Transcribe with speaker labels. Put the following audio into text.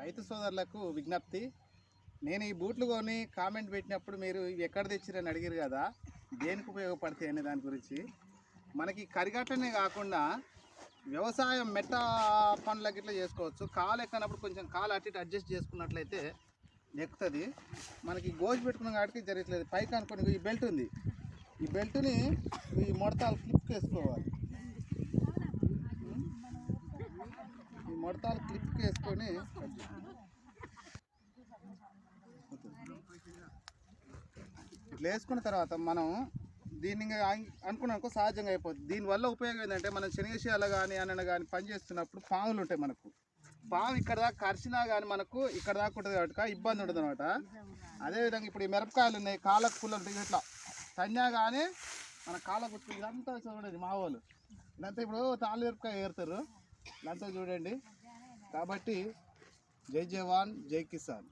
Speaker 1: రైతు సోదరులకు విజ్ఞప్తి, నేను ఈ బూట్లు కొని కామెంట్ పెట్టినప్పుడు మీరు ఇవి ఎక్కడ తెచ్చిరని అడిగారు కదా, దేనికి ఉపయోగపడతాయి అనే దాని గురించి. మనకి కరిగట్టనే కాకుండా వ్యవసాయం మెట్ట పనులకి ఇట్లా చేసుకోవచ్చు. కాలు ఎక్కనప్పుడు కొంచెం కాలు అటు ఇటు అడ్జస్ట్ చేసుకున్నట్లయితే ఎక్కుతుంది. మనకి గోజు పెట్టుకున్న కాడికి జరగట్లేదు. పైకి అనుకోని ఈ బెల్ట్ ఉంది, ఈ బెల్ట్ని ఈ ముడతాలు క్లిప్ వేసుకోవాలి. ఈ ముడతాలు క్లిప్ వేసుకొని ఇట్లా వేసుకున్న తర్వాత మనం దీన్ని అనుకున్నానుకో సహజంగా అయిపోతుంది. దీనివల్ల ఉపయోగం ఏంటంటే మనం శనగశాల కానీ అన్న కానీ పని చేస్తున్నప్పుడు పాములు ఉంటాయి. మనకు పాము ఇక్కడ దాకా కరిచినా కానీ మనకు ఇక్కడ దాకా ఉంటుంది కాబట్టి ఇబ్బంది ఉంటుంది అనమాట. అదేవిధంగా ఇప్పుడు ఈ మిరపకాయలు ఉన్నాయి, కాళ్ళకు పుల్ల ఉంటాయి, ఇట్లా తన్యా కానీ మన కాళ్ళ గుర్తు ఇదంతా చూడండి. మా వాళ్ళు ఇదంతా ఇప్పుడు తాళ్ళు మిరపకాయ ఏరుతారు, ఇదంతా చూడండి. కాబట్టి జై జవాన్ జై కిసాన్.